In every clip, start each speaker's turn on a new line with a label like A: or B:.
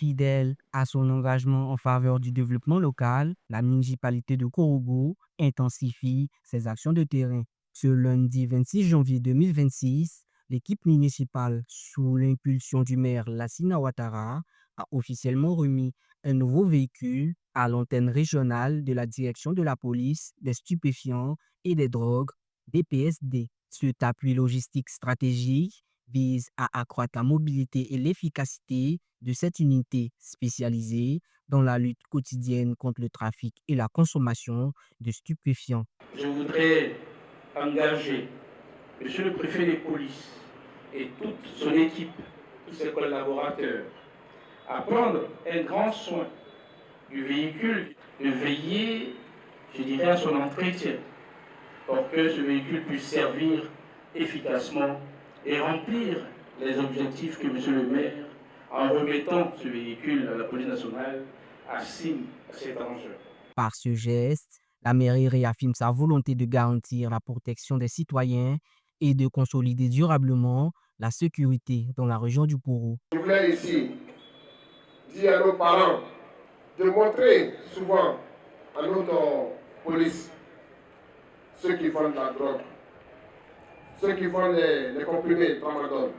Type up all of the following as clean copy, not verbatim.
A: Fidèle à son engagement en faveur du développement local, la municipalité de Korogo intensifie ses actions de terrain. Ce lundi 26 janvier 2026, l'équipe municipale, sous l'impulsion du maire Lassina Ouattara, a officiellement remis un nouveau véhicule à l'antenne régionale de la direction de la police des stupéfiants et des drogues, DPSD. Cet appui logistique stratégique vise à accroître la mobilité et l'efficacité de cette unité spécialisée dans la lutte quotidienne contre le trafic et la consommation de stupéfiants.
B: Je voudrais engager Monsieur le préfet de police et toute son équipe, tous ses collaborateurs, à prendre un grand soin du véhicule, de veiller, je dirais, à son entretien, pour que ce véhicule puisse servir efficacement et remplir les objectifs que Monsieur le maire, en remettant ce véhicule à la police nationale, assigne à cet enjeu.
A: Par ce geste, la mairie réaffirme sa volonté de garantir la protection des citoyens et de consolider durablement la sécurité dans la région du Kourou.
C: Je voulais ici dire à nos parents de montrer souvent à notre police ceux qui font de la drogue, ceux qui font les comprimés tramadol.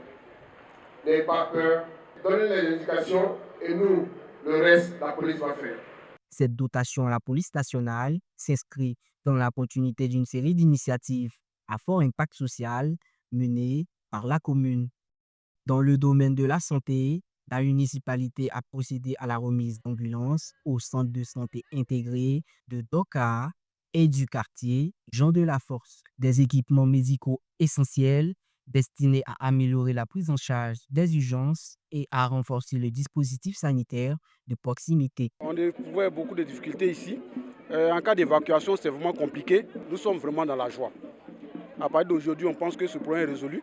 C: N'ayez pas peur, donnez les indications et nous, le reste, la police va faire.
A: Cette dotation à la police nationale s'inscrit dans l'opportunité d'une série d'initiatives à fort impact social menées par la commune. Dans le domaine de la santé, la municipalité a procédé à la remise d'ambulances au centre de santé intégré de Doka et du quartier Jean de la Force, des équipements médicaux essentiels destinés à améliorer la prise en charge des urgences et à renforcer le dispositif sanitaire de proximité.
D: On éprouvait beaucoup de difficultés ici. En cas d'évacuation, c'est vraiment compliqué. Nous sommes vraiment dans la joie. À partir d'aujourd'hui, on pense que ce problème est résolu.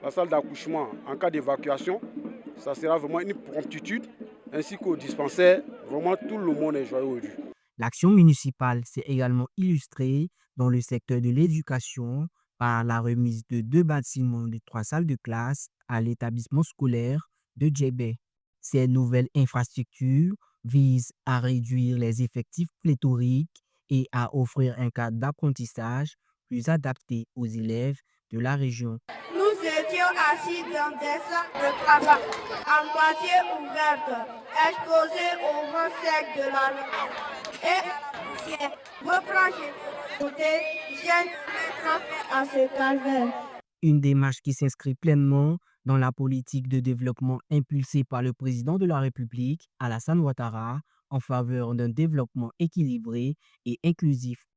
D: La salle d'accouchement, en cas d'évacuation, ça sera vraiment une promptitude, ainsi qu'au dispensaire. Vraiment, tout le monde est joyeux aujourd'hui.
A: L'action municipale s'est également illustrée dans le secteur de l'éducation par la remise de 2 bâtiments de 3 salles de classe à l'établissement scolaire de Djébé. Ces nouvelles infrastructures visent à réduire les effectifs pléthoriques et à offrir un cadre d'apprentissage plus adapté aux élèves de la région.
E: Nous étions assis dans des salles de travail à moitié ouvertes, exposées au vent sec de la rue. Et c'est reproché côté viennent mettre fin à ce calvaire.
A: Une démarche qui s'inscrit pleinement dans la politique de développement impulsée par le président de la République, Alassane Ouattara, en faveur d'un développement équilibré et inclusif.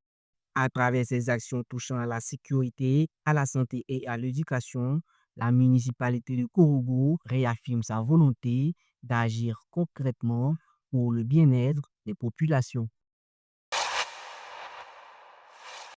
A: À travers ses actions touchant à la sécurité, à la santé et à l'éducation, la municipalité de Korogo réaffirme sa volonté d'agir concrètement pour le bien-être des populations.